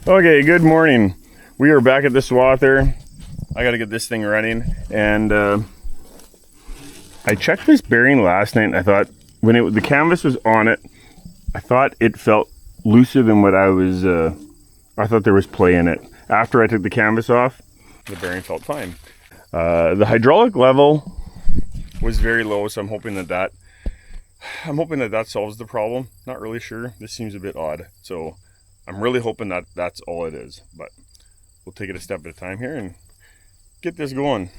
Okay, good morning. We are back at the swather. I gotta get this thing running, and I checked this bearing last night, and I thought when the canvas was on it, I thought it felt looser than what I thought there was play in it. After I took the canvas off, the bearing felt fine. The hydraulic level was very low, so I'm hoping that solves the problem. Not really sure. This seems a bit odd, so I'm really hoping that that's all it is, but we'll take it a step at a time here and get this going.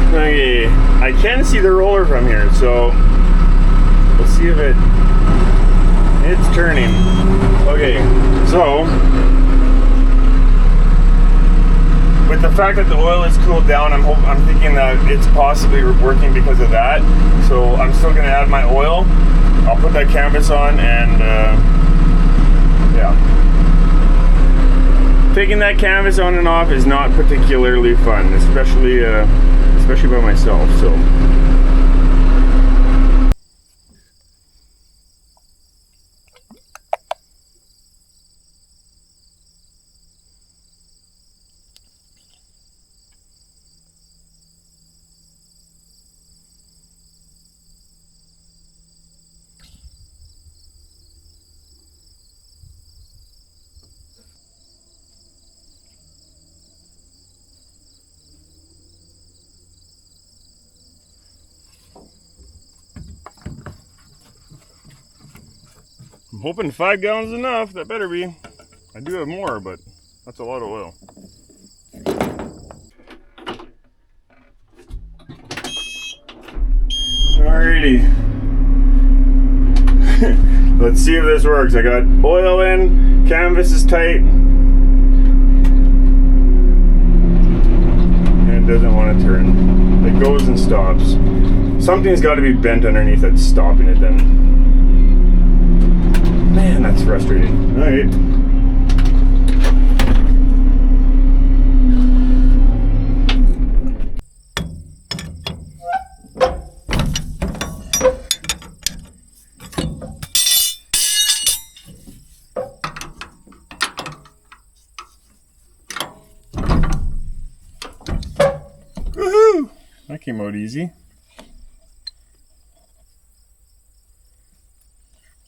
Okay, I can see the roller from here, so let's see if it's turning. Okay, so with the fact that the oil is cooled down, I'm thinking that it's possibly working because of that. So I'm still gonna add my oil. I'll put that canvas on, and yeah. Taking that canvas on and off is not particularly fun, especially by myself. So. I'm hoping 5 gallons is enough. That better be. I do have more, but that's a lot of oil. Alrighty. Let's see if this works. I got oil in, canvas is tight, and it doesn't want to turn. It goes and stops. Something's got to be bent underneath that's stopping it then. Man, that's frustrating. All right. Woohoo! That came out easy.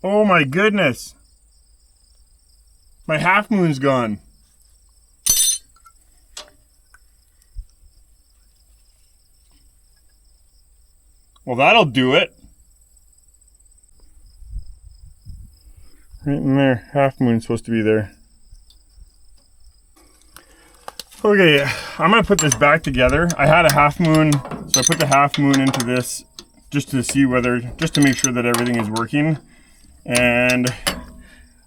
Oh my goodness! My half moon's gone. Well, that'll do it. Right in there. Half moon's supposed to be there. Okay, I'm gonna put this back together. I had a half moon, so I put the half moon into this just to make sure that everything is working. And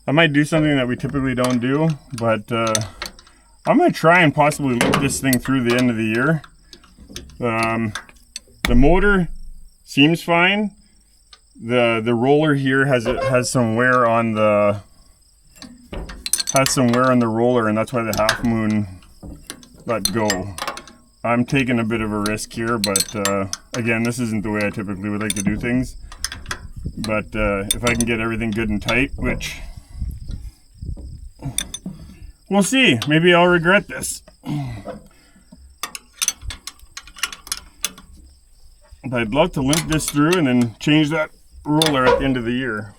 I might do something that we typically don't do, but I'm going to try and possibly loop this thing through the end of the year. The motor seems fine. The roller here has some wear on the roller, and that's why the half moon let go. I'm taking a bit of a risk here, but again, this isn't the way I typically would like to do things. But if I can get everything good and tight, which we'll see. Maybe I'll regret this. But I'd love to limp this through and then change that roller at the end of the year.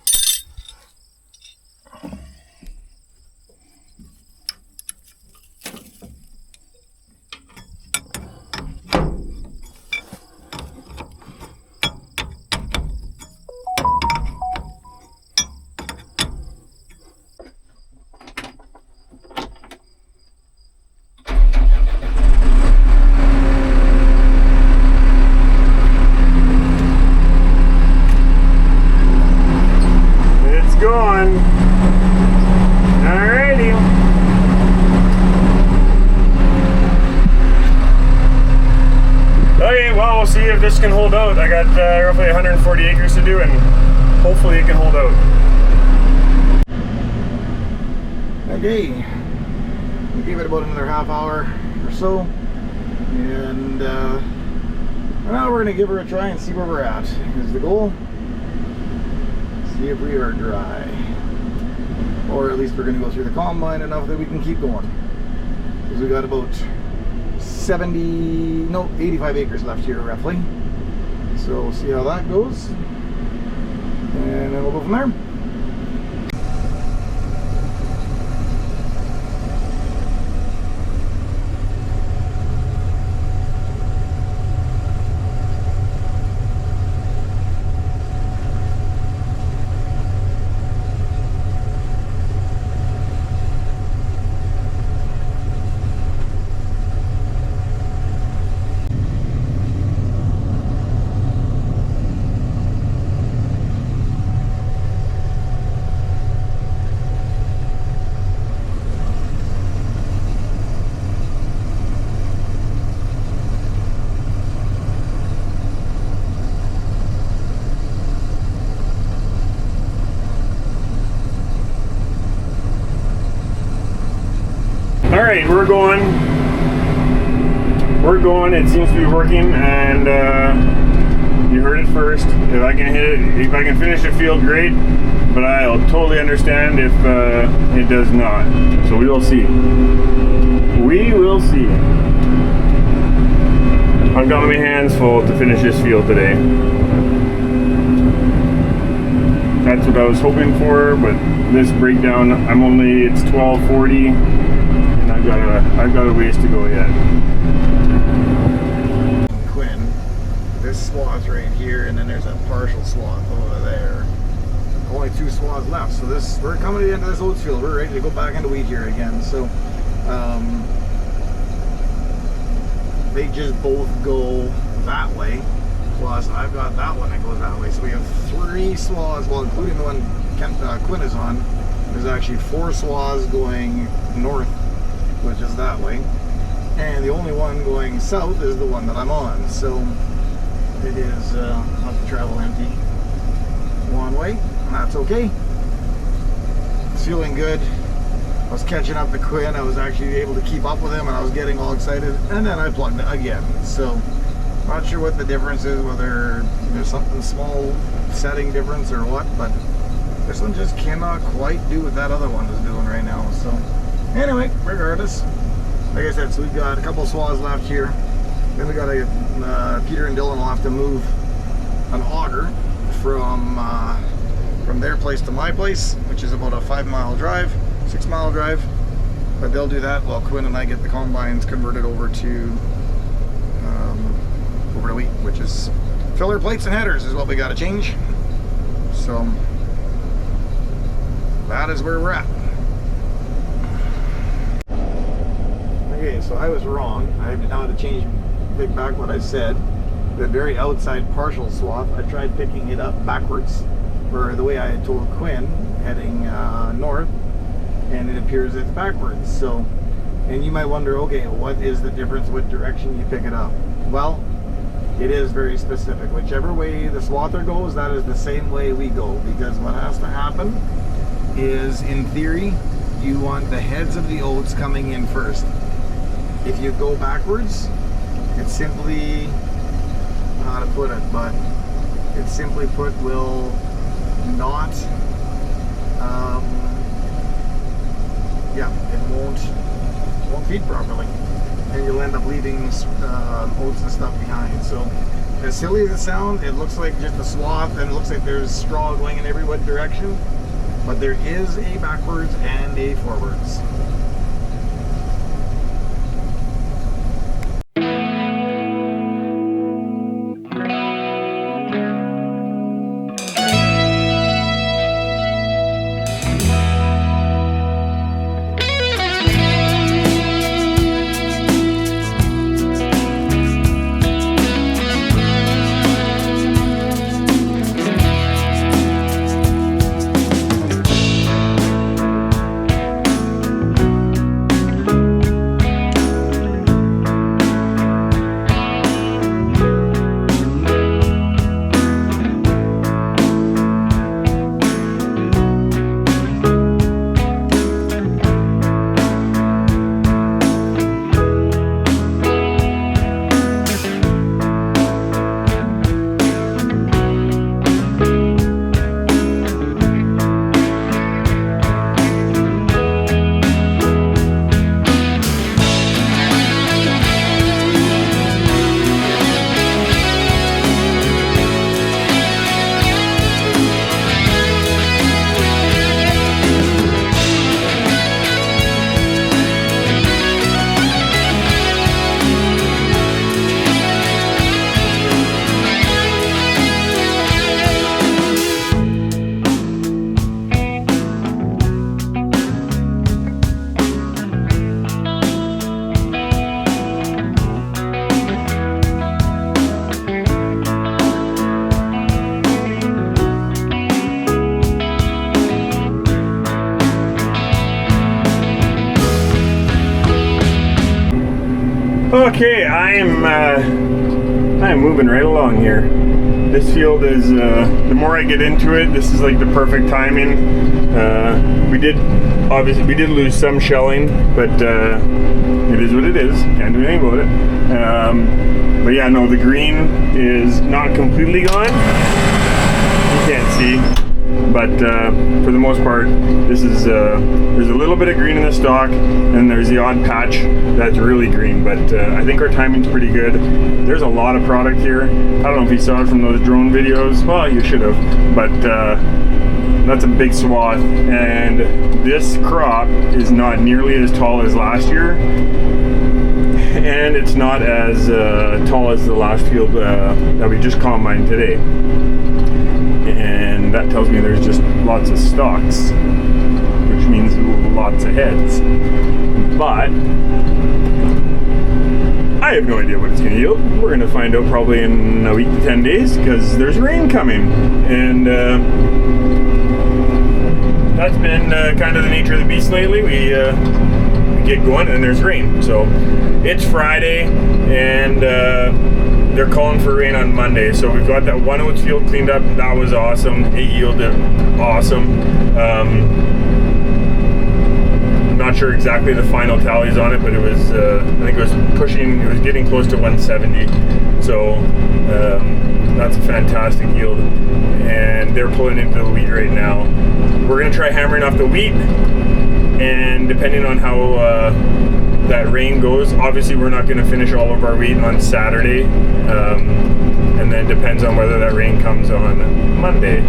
see if this can hold out. I got roughly 140 acres to do, and hopefully it can hold out. Okay, We give it about another half hour or so, and now we're gonna give her a try and see where we're at. Here's the goal: see if we are dry, or at least we're gonna go through the combine enough that we can keep going. Because we got about 85 acres left here roughly. So we'll see how that goes, and then we'll go from there. All right, we're going. It seems to be working, and you heard it first. If I can hit it, if I can finish the field, great. But I'll totally understand if it does not. So we will see. We will see. I've got my hands full to finish this field today. That's what I was hoping for, but this breakdown, it's 12:40. I've got a ways to go yet. Quinn, this swath right here, and then there's a partial swath over there. Only 2 swaths left, so we're coming to the end of this oats field. We're ready to go back into wheat here again. So they just both go that way. Plus, I've got that one that goes that way. So we have 3 swaths, well, including the one Quinn is on. There's actually 4 swaths going north, which is that way, and the only one going south is the one that I'm on. So it is I'll have to travel empty one way, and that's okay. It's feeling good. I was catching up to Quinn. I was actually able to keep up with him, and I was getting all excited, and then I plugged it again. So not sure what the difference is, whether there's something small setting difference or what, but this one just cannot quite do what that other one is doing right now. So anyway, regardless, like I said, so we've got a couple of swaths left here. Then we got Peter and Dylan will have to move an auger from their place to my place, which is about a 5-mile drive, 6-mile drive. But they'll do that while Quinn and I get the combines converted over to wheat, which is filler plates and headers is what we got to change. So that is where we're at. Okay, so I was wrong. I now had to pick back what I said. The very outside partial swath, I tried picking it up backwards, or the way I had told Quinn, heading north, and it appears it's backwards. So, and you might wonder, okay, what is the difference what direction you pick it up? Well, it is very specific. Whichever way the swather goes, that is the same way we go, because what has to happen is, in theory, you want the heads of the oats coming in first. If you go backwards, it's simply, I don't know how to put it, but it simply put will not, it won't feed properly, and you'll end up leaving oats and stuff behind. So as silly as it sounds, it looks like just a swath, and it looks like there's straw going in every direction, but there is a backwards and a forwards. Okay, I am moving right along here. This field is, the more I get into it, this is like the perfect timing. We did lose some shelling, but it is what it is. Can't do anything about it. But yeah, no, the green is not completely gone. You can't see. But for the most part, this is there's a little bit of green in the stalk, and there's the odd patch that's really green. But I think our timing's pretty good. There's a lot of product here. I don't know if you saw it from those drone videos. Well, you should have. But that's a big swath, and this crop is not nearly as tall as last year, and it's not as tall as the last field that we just combined today. And that tells me there's just lots of stalks, which means lots of heads. But I have no idea what it's going to yield. We're going to find out probably in a week to 10 days because there's rain coming. And that's been kind of the nature of the beast lately. We get going and there's rain. So it's Friday, and they're calling for rain on Monday. So we've got that one oats field cleaned up. That was awesome. It yielded awesome. I'm not sure exactly the final tallies on it, but it was, I think it was getting close to 170. So that's a fantastic yield. And they're pulling into the wheat right now. We're gonna try hammering off the wheat, and depending on how that rain goes, obviously we're not going to finish all of our wheat on Saturday, and then depends on whether that rain comes on Monday.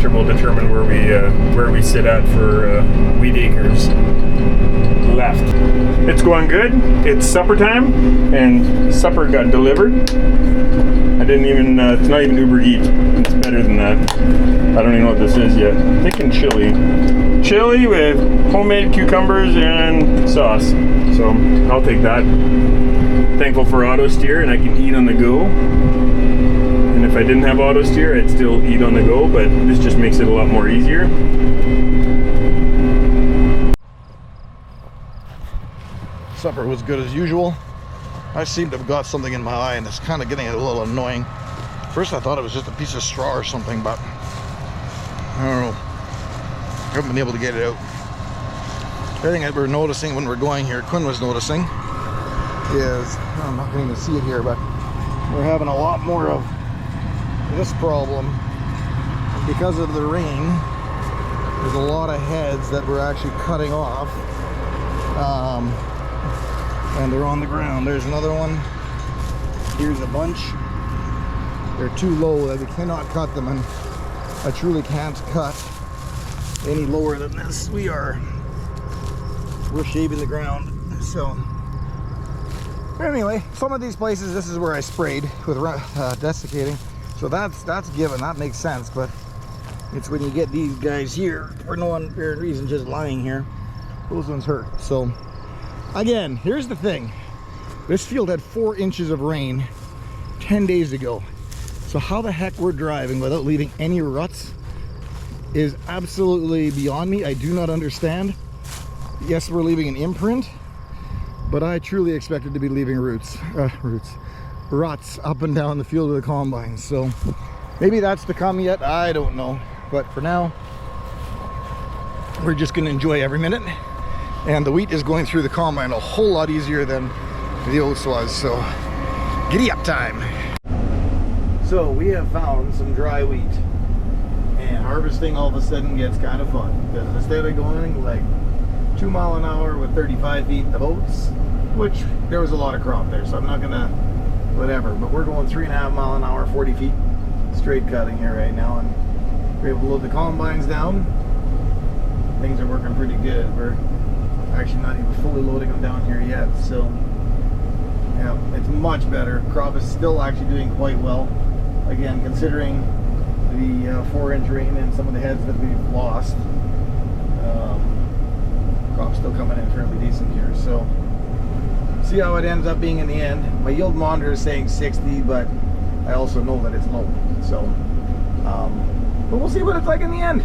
We'll determine where we sit at for wheat acres left. It's going good. It's supper time, and supper got delivered. I didn't even, it's not even Uber Eats. It's better than that. I don't even know what this is yet. I'm thinking chili. Chili with homemade cucumbers and sauce. So I'll take that. Thankful for auto steer, and I can eat on the go. And if I didn't have auto steer, I'd still eat on the go, but this just makes it a lot more easier. Supper was good as usual. I seem to have got something in my eye, and it's kind of getting a little annoying. First I thought it was just a piece of straw or something, but I don't know. I haven't been able to get it out. The thing that we're noticing when we're going here, Quinn was noticing, is, I'm not going to even see it here, but we're having a lot more of this problem. And because of the rain, there's a lot of heads that we're actually cutting off. And they're on the ground. There's another one. Here's a bunch. They're too low that we cannot cut them, and I truly can't cut any lower than this. We're shaving the ground. So anyway, some of these places, this is where I sprayed with desiccating. So that's given, that makes sense, but it's when you get these guys here for no apparent reason just lying here, those ones hurt. So again, here's the thing. This field had 4 inches of rain 10 days ago. So how the heck we're driving without leaving any ruts is absolutely beyond me. I do not understand. Yes, we're leaving an imprint, but I truly expected to be leaving ruts up and down the field of the combine. So maybe that's to come yet, I don't know. But for now, we're just gonna enjoy every minute. And the wheat is going through the combine a whole lot easier than the oats was, so giddy up time. So we have found some dry wheat, and harvesting all of a sudden gets kind of fun, because instead of going like 2 mile an hour with 35 feet of oats, which there was a lot of crop there, so I'm not gonna whatever, but we're going 3.5 mile an hour, 40 feet straight cutting here right now, and we're able to load the combines down. Things are working pretty good. We're actually not even fully loading them down here yet, so yeah, it's much better. Crop is still actually doing quite well, again considering the 4-inch rain and some of the heads that we've lost. Crop's still coming in fairly decent here, so see how it ends up being in the end. My yield monitor is saying 60, but I also know that it's low, so but we'll see what it's like in the end.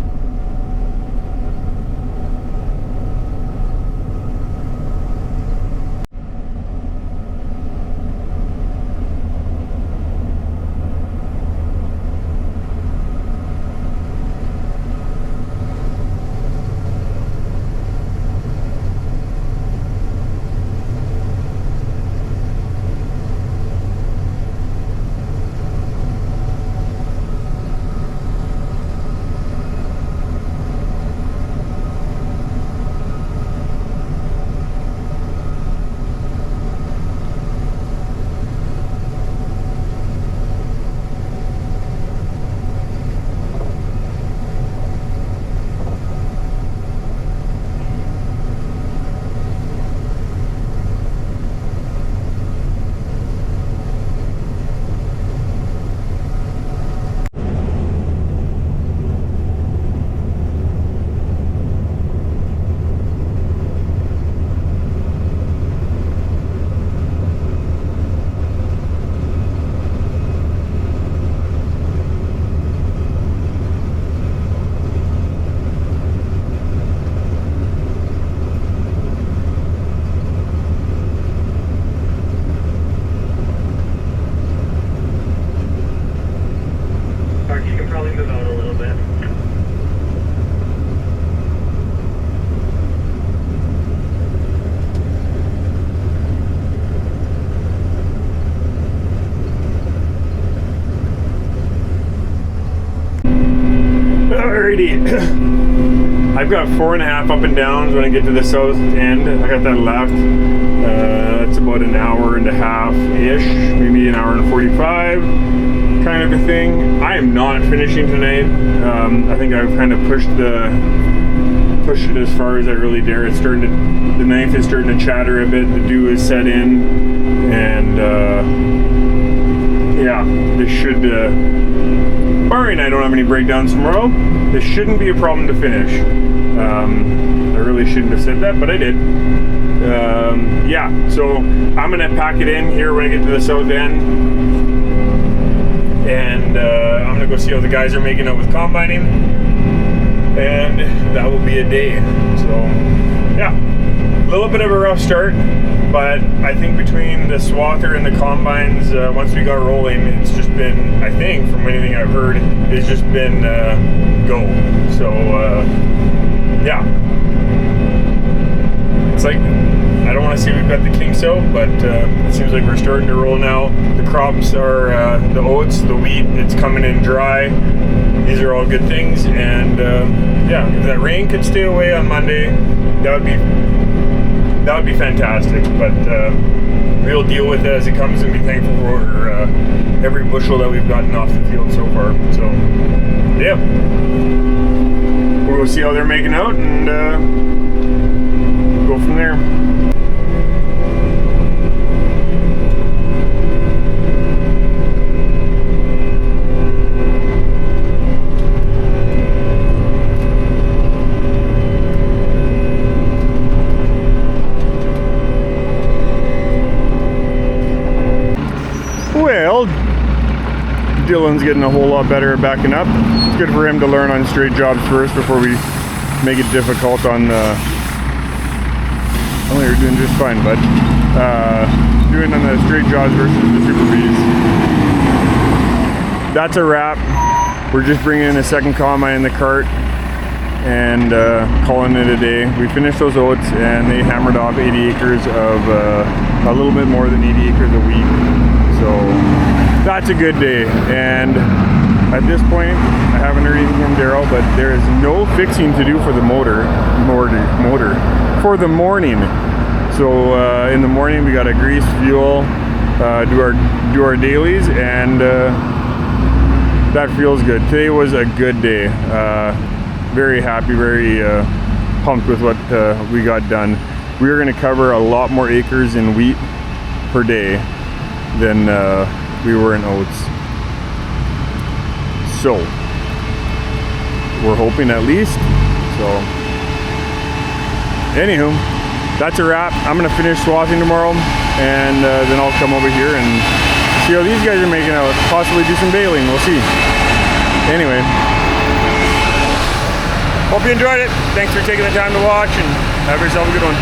Alrighty. I've got 4.5 up and downs when I get to the south end. I got that left. It's about an hour and a half-ish, maybe an hour and 45 kind of a thing. I am not finishing tonight. I think I've kind of pushed it as far as I really dare. It's starting to, the knife is starting to chatter a bit. The dew is set in, and yeah, this should, barring I don't have any breakdowns tomorrow, this shouldn't be a problem to finish. I really shouldn't have said that, but I did. Yeah, so I'm gonna pack it in here when I get to the south end, and I'm gonna go see how the guys are making out with combining, and that will be a day. So yeah, a little bit of a rough start, but I think between the swather and the combines, once we got rolling, it's just been, I think from anything I've heard, it's just been go. So yeah, it's like, I don't want to say we've got the kinks out, but it seems like we're starting to roll now. The crops are the oats, the wheat, it's coming in dry. These are all good things, and yeah, if that rain could stay away on Monday, that would be fantastic. But we'll deal with it as it comes and be thankful for every bushel that we've gotten off the field so far. So yeah, we'll go see how they're making out and go from there. Well, Dylan's getting a whole lot better at backing up. It's good for him to learn on straight jobs first before we make it difficult on the... Oh, you're doing just fine, bud. Doing on the straight jobs versus the super Bs. That's a wrap. We're just bringing in a second combine in the cart and calling it a day. We finished those oats and they hammered off 80 acres of a little bit more than 80 acres of wheat. So that's a good day. And at this point, I haven't heard anything from Daryl, but there is no fixing to do for the motor for the morning. So in the morning we got to grease, fuel, do our dailies, and that feels good. Today was a good day. Very happy, very pumped with what we got done. We are going to cover a lot more acres in wheat per day than we were in oats. So we're hoping at least. So anywho, that's a wrap. I'm gonna finish swathing tomorrow, and then I'll come over here and see how these guys are making out. Possibly do some baling, we'll see. Anyway, hope you enjoyed it. Thanks for taking the time to watch, and have yourself a good one.